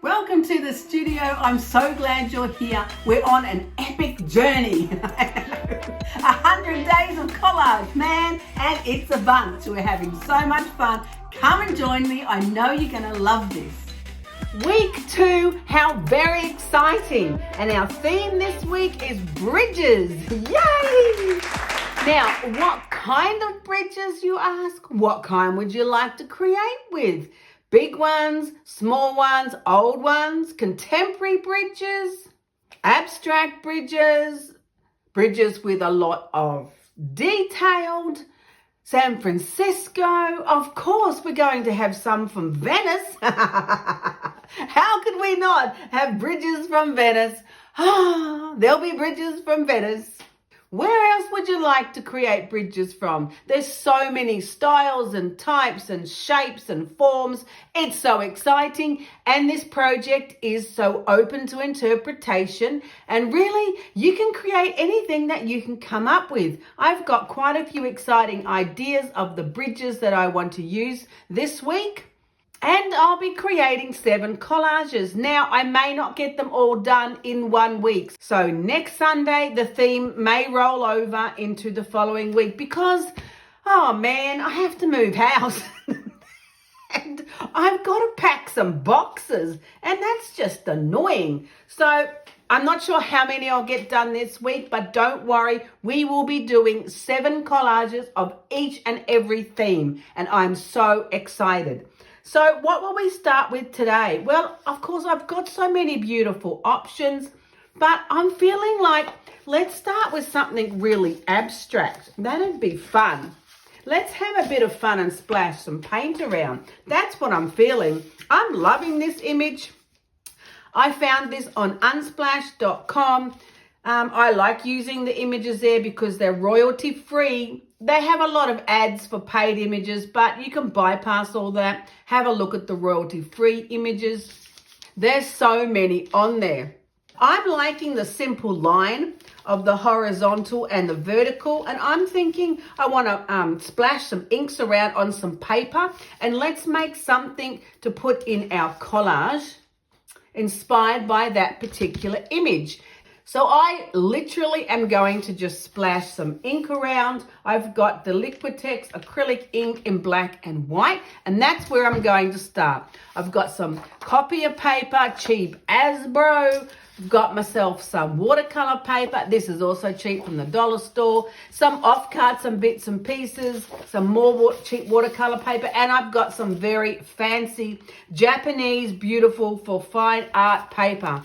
Welcome to the studio. I'm so glad you're here. We're on an epic journey. 100 days of collage, man, and it's a bunch. We're having so much fun. Come and join me. I know you're going to love this. Week 2, how very exciting. And our theme this week is bridges. Yay! Now, what kind of bridges, you ask? What kind would you like to create with? Big ones, small ones, old ones, contemporary bridges, abstract bridges, bridges with a lot of detailed, San Francisco. Of course, we're going to have some from Venice. How could we not have bridges from Venice? There'll be bridges from Venice. Where else would you like to create bridges from? There's so many styles and types and shapes and forms. It's so exciting, and this project is so open to interpretation, and really you can create anything that you can come up with. I've got quite a few exciting ideas of the bridges that I want to use this week. And I'll be creating 7 collages. Now, I may not get them all done in 1 week. So next Sunday, the theme may roll over into the following week because, oh man, I have to move house. And I've got to pack some boxes. And that's just annoying. So I'm not sure how many I'll get done this week, but don't worry. We will be doing 7 collages of each and every theme. And I'm so excited. So what will we start with today? Well, of course, I've got so many beautiful options, but I'm feeling like let's start with something really abstract. That'd be fun. Let's have a bit of fun and splash some paint around. That's what I'm feeling. I'm loving this image. I found this on unsplash.com. I like using the images there because they're royalty free. They have a lot of ads for paid images, but you can bypass all that. Have a look at the royalty-free images. There's so many on there. I'm liking the simple line of the horizontal and the vertical, and I'm thinking I want to splash some inks around on some paper, and let's make something to put in our collage inspired by that particular image. So I literally am going to just splash some ink around. I've got the Liquitex acrylic ink in black and white, and that's where I'm going to start. I've got some copier paper, cheap Asbro. I've got myself some watercolour paper. This is also cheap from the dollar store. Some off-cut, some bits and pieces, some more cheap watercolour paper, and I've got some very fancy Japanese, beautiful for fine art paper.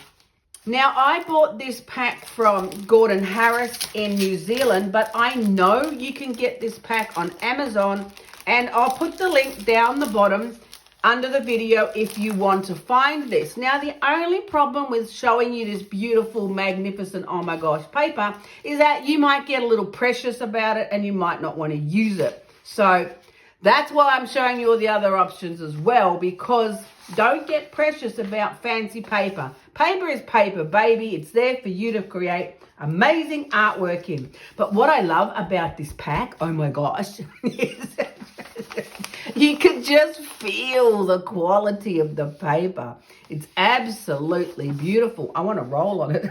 Now, I bought this pack from Gordon Harris in New Zealand, but I know you can get this pack on Amazon, and I'll put the link down the bottom under the video if you want to find this. Now, the only problem with showing you this beautiful, magnificent, oh my gosh, paper is that you might get a little precious about it and you might not want to use it. So that's why I'm showing you all the other options as well, because don't get precious about fancy paper. Paper is paper, baby. It's there for you to create amazing artwork in. But what I love about this pack, oh my gosh, is you can just feel the quality of the paper. It's absolutely beautiful. I want to roll on it.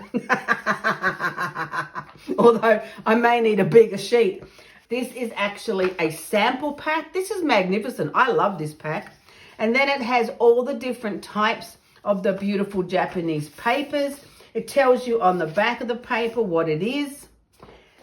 Although I may need a bigger sheet. This is actually a sample pack. This is magnificent. I love this pack. And then it has all the different types of the beautiful Japanese papers. It tells you on the back of the paper what it is.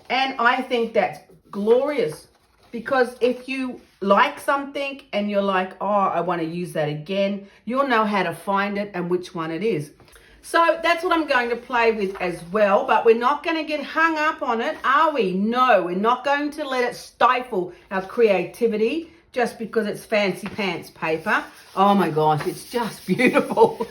And I think that's glorious, because if you like something and you're like, oh, I want to use that again, you'll know how to find it and which one it is. So that's what I'm going to play with as well, but we're not going to get hung up on it, are we? No, we're not going to let it stifle our creativity just because it's fancy pants paper. Oh my gosh, it's just beautiful.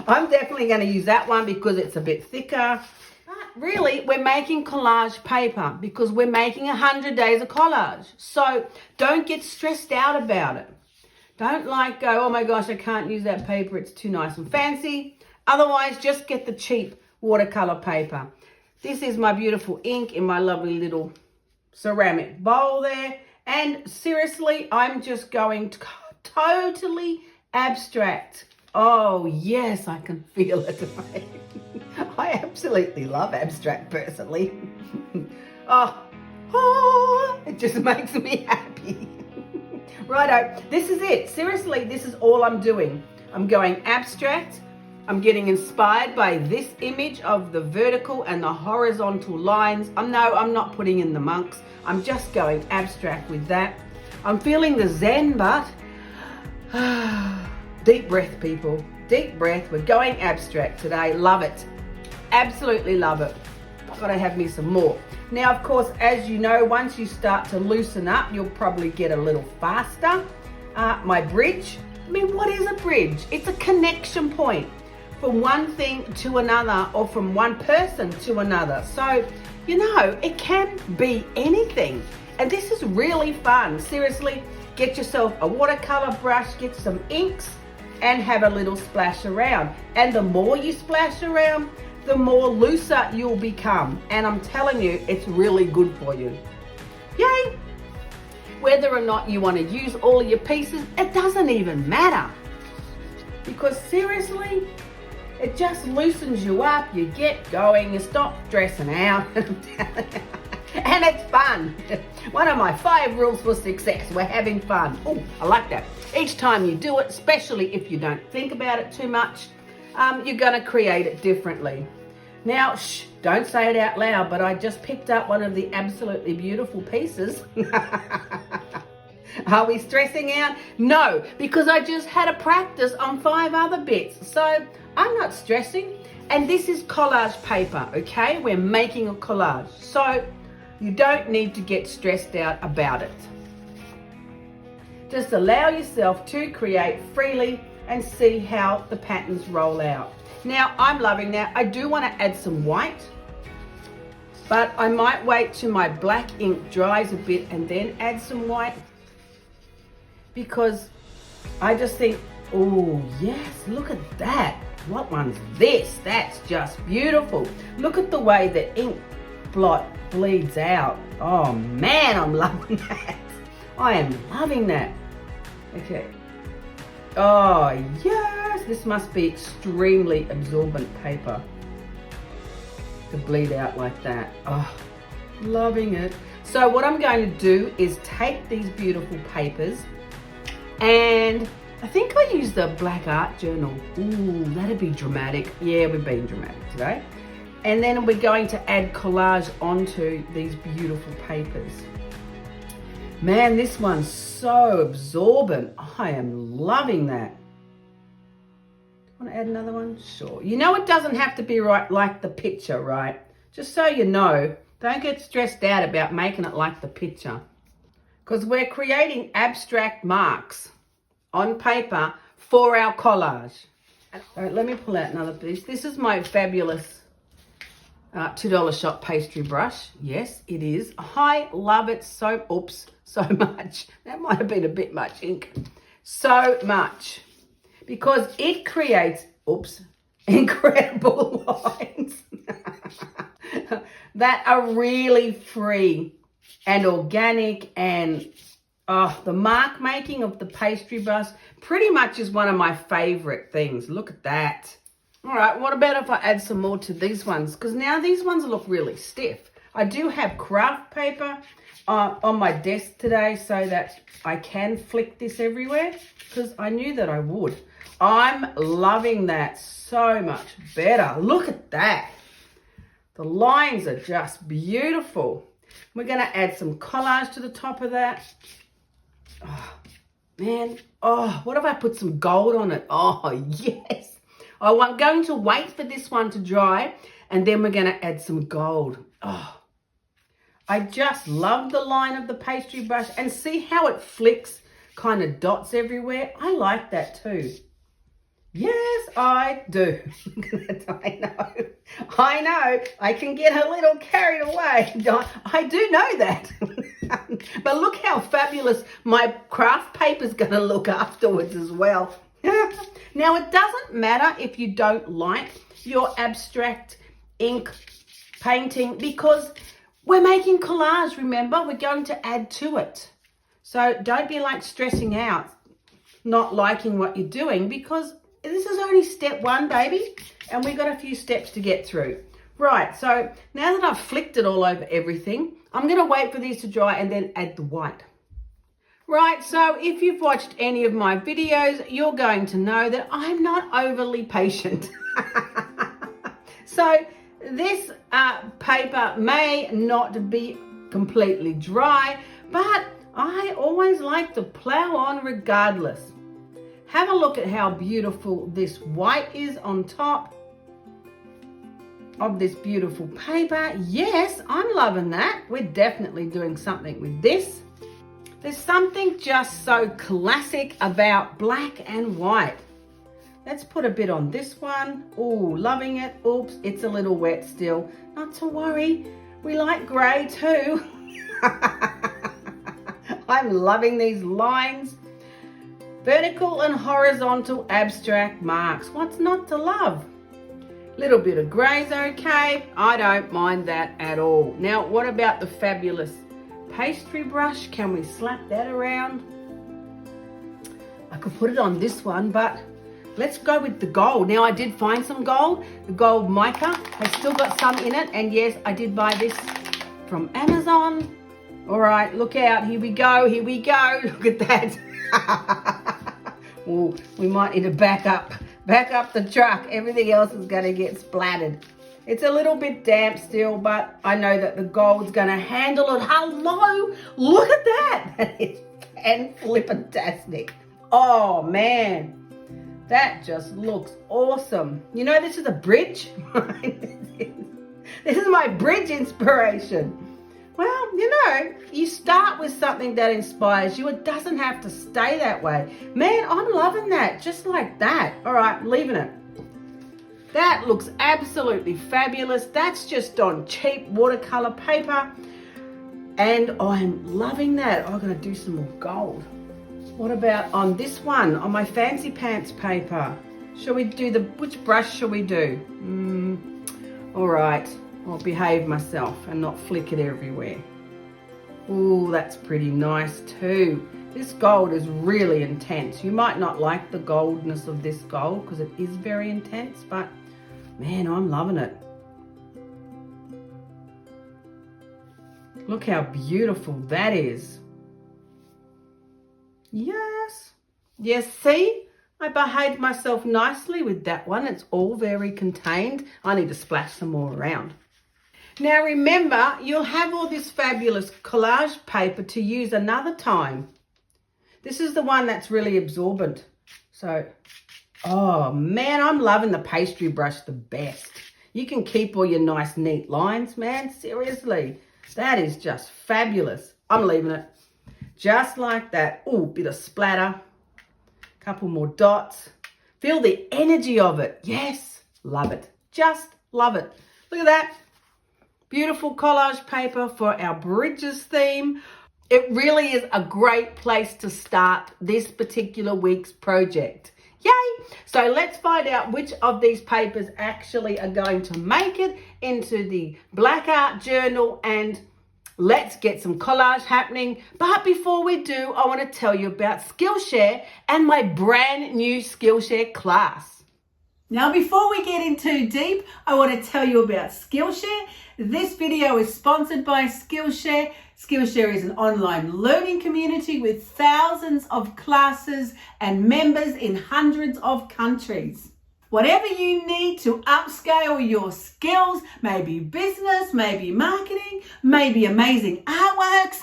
I'm definitely going to use that one because it's a bit thicker. But really, we're making collage paper because we're making 100 days of collage. So don't get stressed out about it. Don't go, oh my gosh, I can't use that paper. It's too nice and fancy. Otherwise, just get the cheap watercolor paper. This is my beautiful ink in my lovely little ceramic bowl there. And seriously, I'm just going to totally abstract. Oh, yes, I can feel it. I absolutely love abstract personally. It just makes me happy. Righto, this is it. Seriously, this is all I'm doing. I'm going abstract. I'm getting inspired by this image of the vertical and the horizontal lines. No, I'm not putting in the monks. I'm just going abstract with that. I'm feeling the Zen, but deep breath, people. Deep breath. We're going abstract today. Love it. Absolutely love it. I've got to have me some more. Now, of course, as you know, once you start to loosen up, you'll probably get a little faster. My bridge. I mean, what is a bridge? It's a connection point from one thing to another or from one person to another. So, you know, it can be anything. And this is really fun. Seriously, get yourself a watercolor brush, get some inks, and have a little splash around. And the more you splash around, the more looser you'll become. And I'm telling you, it's really good for you. Yay! Whether or not you want to use all of your pieces, it doesn't even matter. Because seriously, it just loosens you up, you get going, you stop stressing out. And it's fun. One of my 5 rules for success. We're having fun. Oh, I like that. Each time you do it, especially if you don't think about it too much, you're going to create it differently. Now, shh, don't say it out loud, but I just picked up one of the absolutely beautiful pieces. Are we stressing out? No, because I just had a practice on 5 other bits. So I'm not stressing. And this is collage paper, okay? We're making a collage. So you don't need to get stressed out about it. Just allow yourself to create freely and see how the patterns roll out. Now, I'm loving that. I do want to add some white, but I might wait till my black ink dries a bit and then add some white, because I just think, oh yes, look at that. What one's this? That's just beautiful. Look at the way the ink blot bleeds out. Oh man, I'm loving that. I am loving that. Okay. Oh yes, this must be extremely absorbent paper to bleed out like that. Oh, loving it. So what I'm going to do is take these beautiful papers, and I think I use the black art journal. Ooh, that'd be dramatic. Yeah, we're being dramatic today. And then we're going to add collage onto these beautiful papers. Man, this one's so absorbent. I am loving that. Want to add another one? Sure. You know, it doesn't have to be right like the picture, right? Just so you know, don't get stressed out about making it like the picture, because we're creating abstract marks on paper for our collage. All right, let me pull out another piece. This is my fabulous $2 shop pastry brush. Yes, it is. I love it so much. That might have been a bit much ink. So much. Because it creates, incredible lines that are really free and organic, and the mark making of the pastry brush pretty much is one of my favorite things. Look at that. All right, what about if I add some more to these ones? Because now these ones look really stiff. I do have craft paper on my desk today so that I can flick this everywhere, because I knew that I would. I'm loving that so much better. Look at that. The lines are just beautiful. We're going to add some collage to the top of that. Oh, man. Oh, what if I put some gold on it? Oh, yes. I'm going to wait for this one to dry, and then we're going to add some gold. Oh, I just love the line of the pastry brush, and see how it flicks kind of dots everywhere. I like that too. Yes, I do. I know. I can get a little carried away. I do know that. But look how fabulous my craft paper's going to look afterwards as well. Now, it doesn't matter if you don't like your abstract ink painting, because we're making collage, remember? We're going to add to it. So don't be like stressing out, not liking what you're doing, because this is only step one, baby, and we've got a few steps to get through. Right, so now that I've flicked it all over everything, I'm going to wait for these to dry and then add the white. Right, so if you've watched any of my videos, you're going to know that I'm not overly patient. So this paper may not be completely dry, but I always like to plow on regardless. Have a look at how beautiful this white is on top of this beautiful paper. Yes, I'm loving that. We're definitely doing something with this. There's something just so classic about black and white. Let's put a bit on this one. Oh, loving it. Oops, it's a little wet still. Not to worry. We like grey too. I'm loving these lines. Vertical and horizontal abstract marks. What's not to love? Little bit of grey's okay. I don't mind that at all. Now, what about the fabulous pastry brush? Can we slap that around? I could put it on this one, but let's go with the gold. Now, I did find some gold. The gold mica has still got some in it. And yes, I did buy this from Amazon. All right, look out. Here we go. Here we go. Look at that. Well, we might need to back up the truck. Everything else is going to get splattered. It's a little bit damp still, but I know that the gold's going to handle it. Hello, look at that. That is fan-flippantastic. Oh, man, that just looks awesome. You know, this is a bridge. This is my bridge inspiration. Well, you know, you start with something that inspires you. It doesn't have to stay that way. Man, I'm loving that, just like that. All right, leaving it. That looks absolutely fabulous. That's just on cheap watercolor paper. And I'm loving that. I'm going to do some more gold. What about on this one, on my fancy pants paper? Shall we do which brush shall we do? All right. I'll behave myself and not flick it everywhere. Oh, that's pretty nice too. This gold is really intense. You might not like the goldness of this gold because it is very intense, but man, I'm loving it. Look how beautiful that is. Yes. Yes, see? I behaved myself nicely with that one. It's all very contained. I need to splash some more around. Now remember, you'll have all this fabulous collage paper to use another time. This is the one that's really absorbent. So, oh man, I'm loving the pastry brush the best. You can keep all your nice neat lines, man. Seriously, that is just fabulous. I'm leaving it just like that. Oh, bit of splatter. Couple more dots. Feel the energy of it. Yes, love it. Just love it. Look at that. Beautiful collage paper for our bridges theme. It really is a great place to start this particular week's project. Yay! So let's find out which of these papers actually are going to make it into the Black Art Journal, and let's get some collage happening. But before we do, I want to tell you about Skillshare and my brand new Skillshare class. Now, before we get in too deep, I want to tell you about Skillshare. This video is sponsored by Skillshare. Skillshare is an online learning community with thousands of classes and members in hundreds of countries. Whatever you need to upscale your skills, maybe business, maybe marketing, maybe amazing artworks,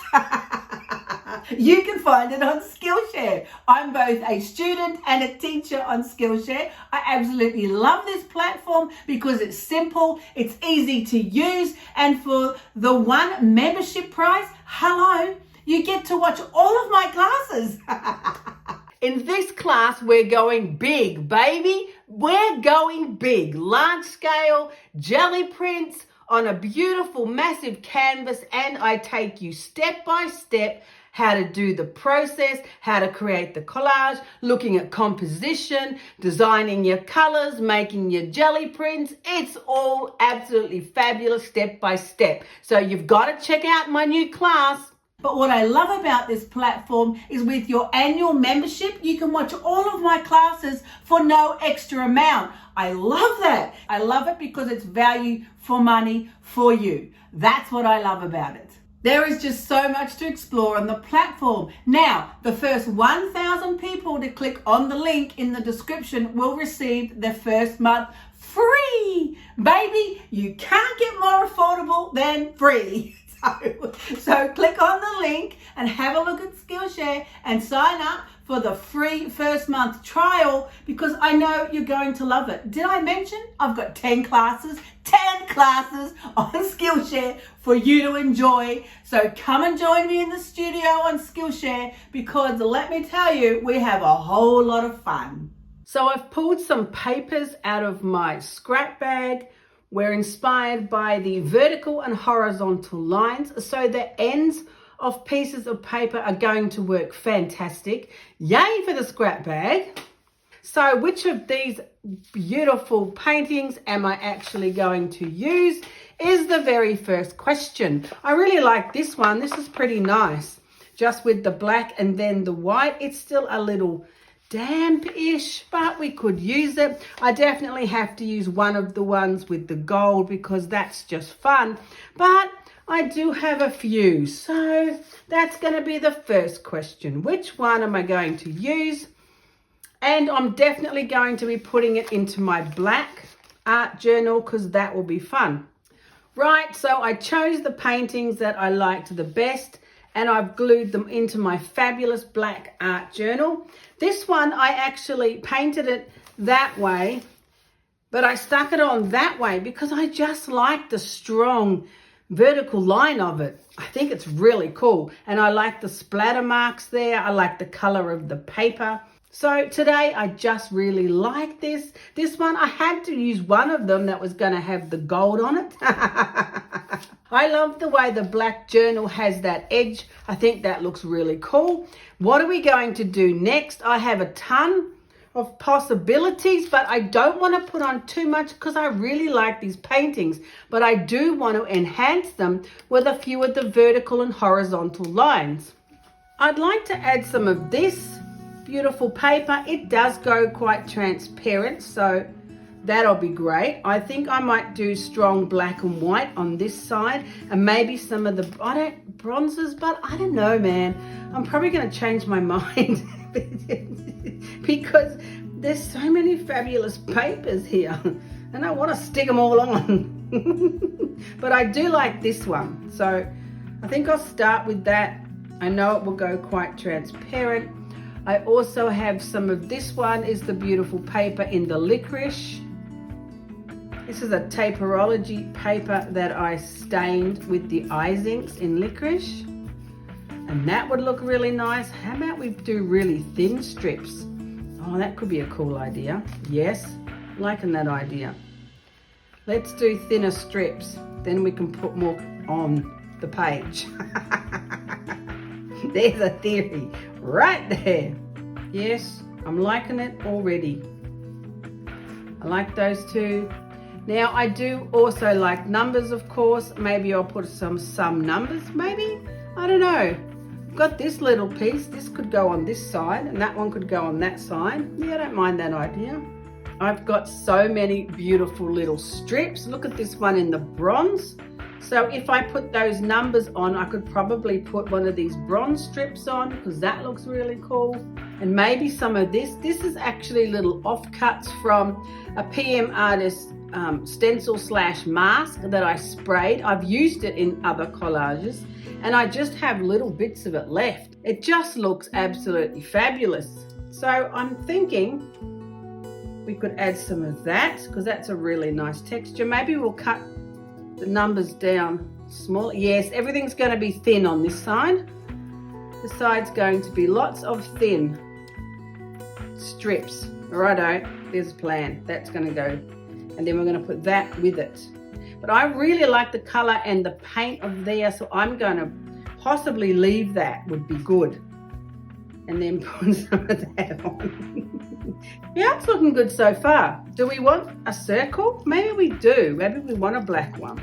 you can find it on Skillshare. I'm both a student and a teacher on Skillshare. I absolutely love this platform because it's simple, it's easy to use, and for the one membership price, hello, you get to watch all of my classes. In this class, we're going big, baby. We're going big. Large scale, jelly prints on a beautiful, massive canvas, and I take you step by step how to do the process, how to create the collage, looking at composition, designing your colors, making your jelly prints. It's all absolutely fabulous step by step. So you've got to check out my new class. But what I love about this platform is with your annual membership, you can watch all of my classes for no extra amount. I love that. I love it because it's value for money for you. That's what I love about it. There is just so much to explore on the platform. Now, the first 1,000 people to click on the link in the description will receive their first month free. Baby, you can't get more affordable than free. So click on the link and have a look at Skillshare and sign up for the free first month trial because I know you're going to love it. Did I mention I've got 10 classes on Skillshare for you to enjoy. So come and join me in the studio on Skillshare because let me tell you, we have a whole lot of fun. So I've pulled some papers out of my scrap bag. We're inspired by the vertical and horizontal lines, so the ends of pieces of paper are going to work fantastic. Yay for the scrap bag. So which of these beautiful paintings am I actually going to use is the very first question. I really like this one. This is pretty nice. Just with the black and then the white. It's still a little damp-ish, but we could use it. I definitely have to use one of the ones with the gold because that's just fun, but I do have a few, so that's going to be the first question. Which one am I going to use? And I'm definitely going to be putting it into my black art journal because that will be fun. Right, so I chose the paintings that I liked the best and I've glued them into my fabulous black art journal. This one, I actually painted it that way, but I stuck it on that way because I just like the strong vertical line of it. I think it's really cool. And I like the splatter marks there. I like the color of the paper. So today I just really like this. This one, I had to use one of them that was going to have the gold on it. I love the way the black journal has that edge. I think that looks really cool. What are we going to do next? I have a ton of possibilities, but I don't want to put on too much because I really like these paintings, but I do want to enhance them with a few of the vertical and horizontal lines. I'd like to add some of this beautiful paper. It does go quite transparent, so that'll be great. I think I might do strong black and white on this side and maybe some of the bronzes, but I don't know, man. I'm probably going to change my mind because there's so many fabulous papers here and I want to stick them all on. But I do like this one, so I think I'll start with that. I know it will go quite transparent. I also have some of this one is the beautiful paper in the licorice. This is a taperology paper that I stained with the eyes inks in licorice. And that would look really nice. How about we do really thin strips? Oh, that could be a cool idea. Yes, liking that idea. Let's do thinner strips. Then we can put more on the page. There's a theory right there. Yes, I'm liking it already. I like those two. Now I do also like numbers, of course. Maybe I'll put some numbers, maybe. I don't know. I've got this little piece. This could go on this side and that one could go on that side. Yeah, I don't mind that idea. I've got so many beautiful little strips. Look at this one in the bronze. So if I put those numbers on, I could probably put one of these bronze strips on because that looks really cool. And maybe some of this. This is actually little offcuts from a PM artist stencil / mask that I sprayed. I've used it in other collages and I just have little bits of it left. It just looks absolutely fabulous. So I'm thinking we could add some of that because that's a really nice texture. Maybe we'll cut the numbers down small. Yes, everything's going to be thin on this side. This side's going to be lots of thin strips. Righto, there's a plan. That's going to go. And then we're going to put that with it. But I really like the color and the paint of there, so I'm going to possibly leave that, would be good. And then put some of that on. Yeah, it's looking good so far. Do we want a circle? Maybe we do. Maybe we want a black one.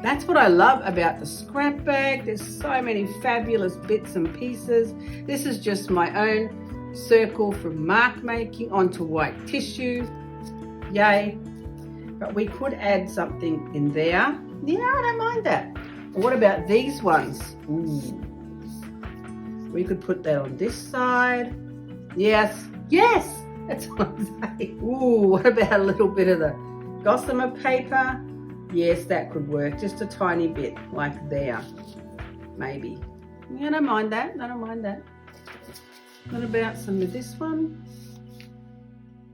That's what I love about the scrap bag. There's so many fabulous bits and pieces. This is just my own circle from mark making onto white tissue. Yay. But we could add something in there. Yeah, I don't mind that. What about these ones? Ooh. We could put that on this side. Yes, yes, that's what I'm saying. Ooh, what about a little bit of the gossamer paper? Yes, that could work. Just a tiny bit, like there, maybe. Yeah, I don't mind that. I don't mind that. What about some of this one?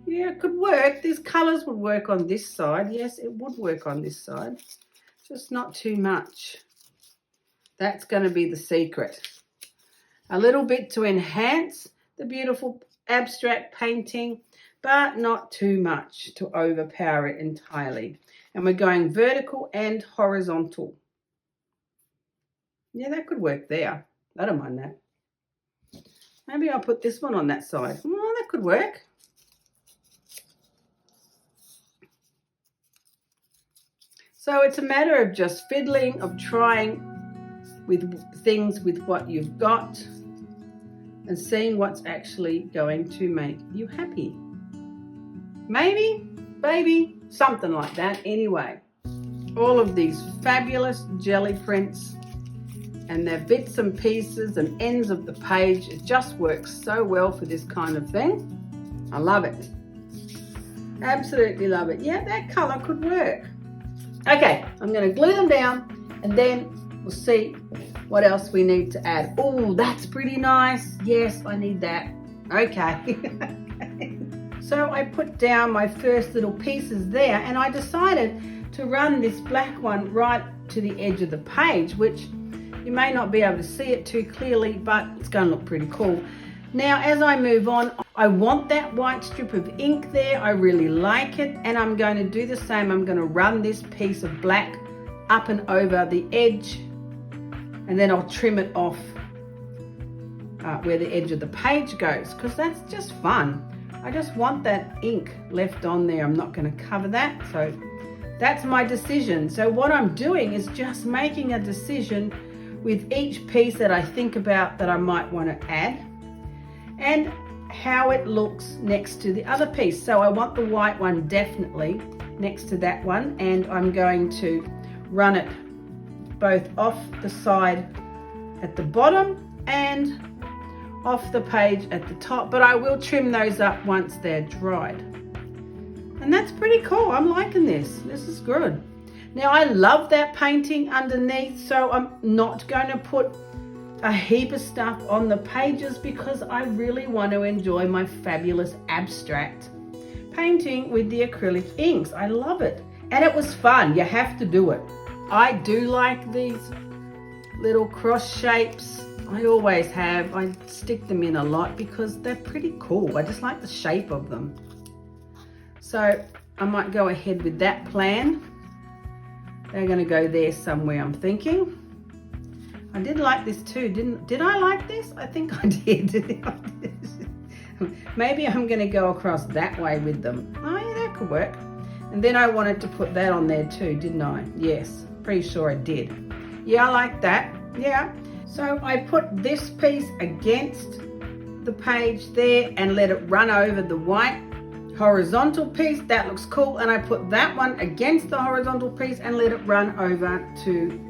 Yeah, it could work. These colours would work on this side. Yes, it would work on this side. Just not too much. That's going to be the secret. A little bit to enhance the beautiful abstract painting, but not too much to overpower it entirely. And we're going vertical and horizontal. Yeah, that could work there. I don't mind that. Maybe I'll put this one on that side. Oh, that could work. So it's a matter of just fiddling, of trying with things with what you've got and seeing what's actually going to make you happy. Maybe, something like that. Anyway, all of these fabulous jelly prints and their bits and pieces and ends of the page, it just works so well for this kind of thing. I love it. Absolutely love it. Yeah, that colour could work. Okay, I'm going to glue them down and then we'll see what else we need to add. Oh, that's pretty nice. Yes, I need that. Okay. So I put down my first little pieces there and I decided to run this black one right to the edge of the page, which you may not be able to see it too clearly, but it's going to look pretty cool. Now, as I move on, I want that white strip of ink there. I really like it, and I'm going to do the same. I'm going to run this piece of black up and over the edge, and then I'll trim it off where the edge of the page goes, because that's just fun. I just want that ink left on there. I'm not going to cover that, so that's my decision. So what I'm doing is just making a decision with each piece that I think about that I might want to add, and how it looks next to the other piece. So I want the white one definitely next to that one, and I'm going to run it both off the side at the bottom and off the page at the top, but I will trim those up once they're dried. And that's pretty cool. I'm liking this. This is good. Now I love that painting underneath, so I'm not going to put a heap of stuff on the pages because I really want to enjoy my fabulous abstract painting with the acrylic inks. I love it. And it was fun. You have to do it. I do like these little cross shapes. I always have. I stick them in a lot because they're pretty cool. I just like the shape of them. So I might go ahead with that plan. They're going to go there somewhere, I'm thinking. I did like this too, did I like this? I think I did. Maybe I'm going to go across that way with them. Oh yeah, that could work. And then I wanted to put that on there too, didn't I? Yes, pretty sure I did. Yeah, I like that. Yeah. So I put this piece against the page there and let it run over the white horizontal piece. That looks cool. And I put that one against the horizontal piece and let it run over to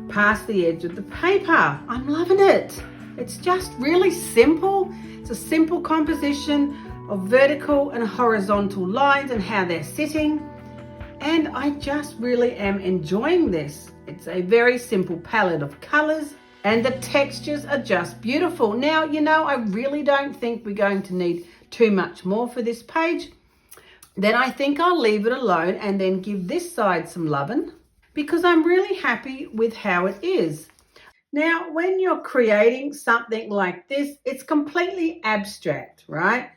past the edge of the paper. I'm loving it. It's just really simple. It's a simple composition of vertical and horizontal lines and how they're sitting. And I just really am enjoying this. It's a very simple palette of colors and the textures are just beautiful. Now, you know, I really don't think we're going to need too much more for this page. Then I think I'll leave it alone and then give this side some loving, because I'm really happy with how it is. Now, when you're creating something like this, it's completely abstract, right?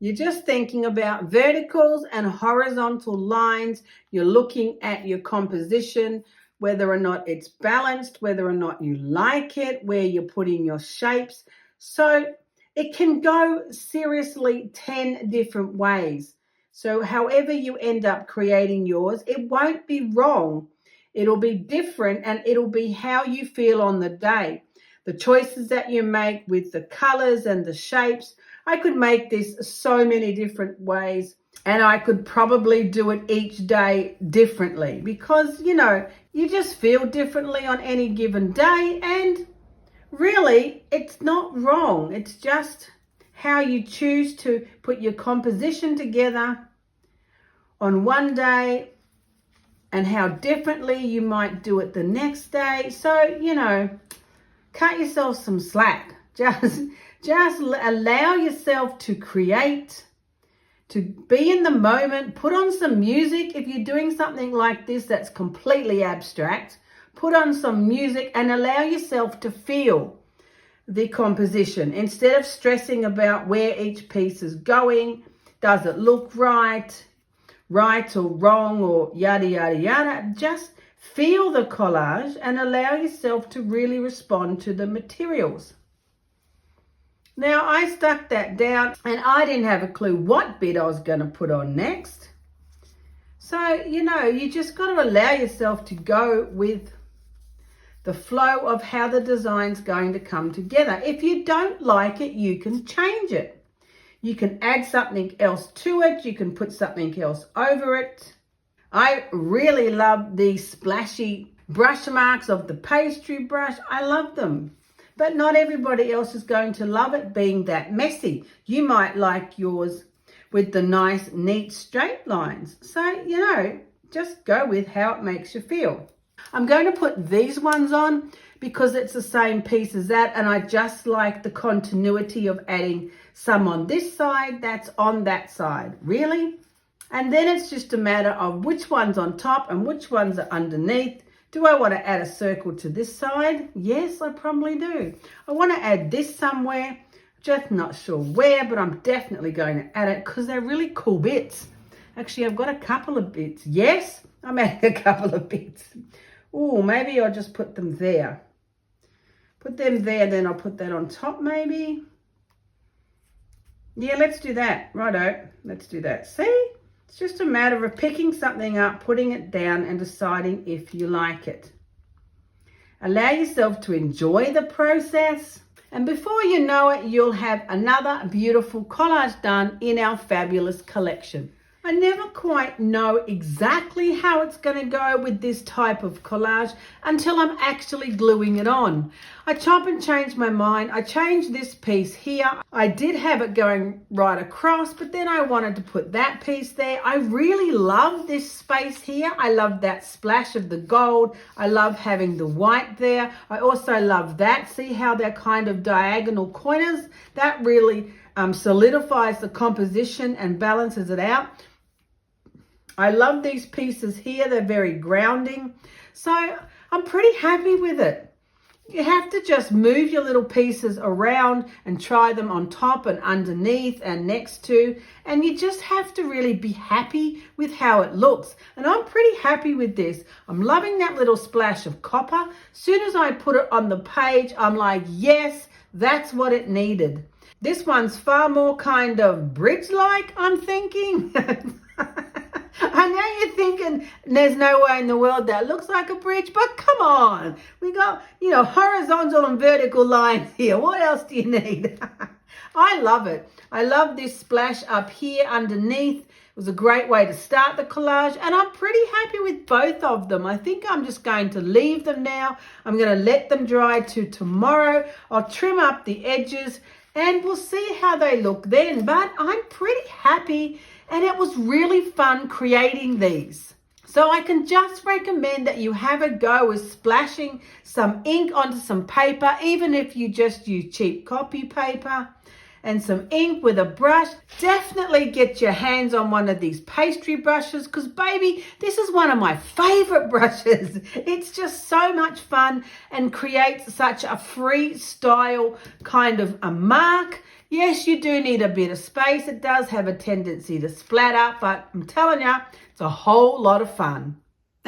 You're just thinking about verticals and horizontal lines. You're looking at your composition, whether or not it's balanced, whether or not you like it, where you're putting your shapes. So it can go seriously 10 different ways. So however you end up creating yours, it won't be wrong. It'll be different, and it'll be how you feel on the day. The choices that you make with the colors and the shapes. I could make this so many different ways, and I could probably do it each day differently because, you just feel differently on any given day, and really, it's not wrong. It's just how you choose to put your composition together on one day and how differently you might do it the next day. So, cut yourself some slack. Just allow yourself to create, to be in the moment. Put on some music. If you're doing something like this that's completely abstract, put on some music and allow yourself to feel the composition instead of stressing about where each piece is going. Does it look right or wrong, or yada, yada, yada? Just feel the collage and allow yourself to really respond to the materials. Now, I stuck that down and I didn't have a clue what bit I was going to put on next. So, you just got to allow yourself to go with the flow of how the design's going to come together. If you don't like it, you can change it. You can add something else to it. You can put something else over it. I really love these splashy brush marks of the pastry brush. I love them. But not everybody else is going to love it being that messy. You might like yours with the nice, neat, straight lines. So, just go with how it makes you feel. I'm going to put these ones on because it's the same piece as that, and I just like the continuity of adding some on this side that's on that side. Really? And then it's just a matter of which one's on top and which ones are underneath. Do I want to add a circle to this side? Yes, I probably do. I want to add this somewhere, just not sure where, but I'm definitely going to add it because they're really cool bits. Actually, I've got a couple of bits. Yes, I'm adding a couple of bits. Oh, maybe I'll just put them there. Put them there, then I'll put that on top maybe. Yeah, let's do that. Righto, let's do that. See? It's just a matter of picking something up, putting it down and deciding if you like it. Allow yourself to enjoy the process. And before you know it, you'll have another beautiful collage done in our fabulous collection. I never quite know exactly how it's going to go with this type of collage until I'm actually gluing it on. I chop and change my mind. I changed this piece here. I did have it going right across, but then I wanted to put that piece there. I really love this space here. I love that splash of the gold. I love having the white there. I also love that. See how they're kind of diagonal corners? That really solidifies the composition and balances it out. I love these pieces here. They're very grounding. So I'm pretty happy with it. You have to just move your little pieces around and try them on top and underneath and next to. And you just have to really be happy with how it looks. And I'm pretty happy with this. I'm loving that little splash of copper. As soon as I put it on the page, I'm like, yes, that's what it needed. This one's far more kind of bridge-like, I'm thinking. I know you're thinking there's no way in the world that looks like a bridge, but come on. We got, horizontal and vertical lines here. What else do you need? I love it. I love this splash up here underneath. It was a great way to start the collage, and I'm pretty happy with both of them. I think I'm just going to leave them now. I'm going to let them dry to tomorrow. I'll trim up the edges and we'll see how they look then. But I'm pretty happy, and it was really fun creating these. So I can just recommend that you have a go with splashing some ink onto some paper, even if you just use cheap copy paper and some ink with a brush. Definitely get your hands on one of these pastry brushes because, baby, this is one of my favorite brushes. It's just so much fun and creates such a freestyle kind of a mark. Yes, you do need a bit of space. It does have a tendency to splatter, but I'm telling you, it's a whole lot of fun.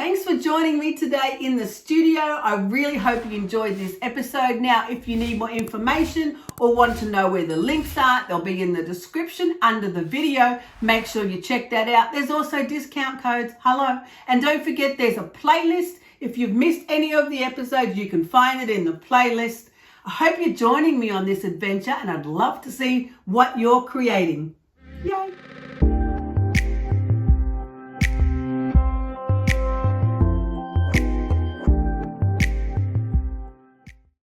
Thanks for joining me today in the studio. I really hope you enjoyed this episode. Now, if you need more information or want to know where the links are, they'll be in the description under the video. Make sure you check that out. There's also discount codes. Hello. And don't forget, there's a playlist. If you've missed any of the episodes, you can find it in the playlist. I hope you're joining me on this adventure, and I'd love to see what you're creating. Yay!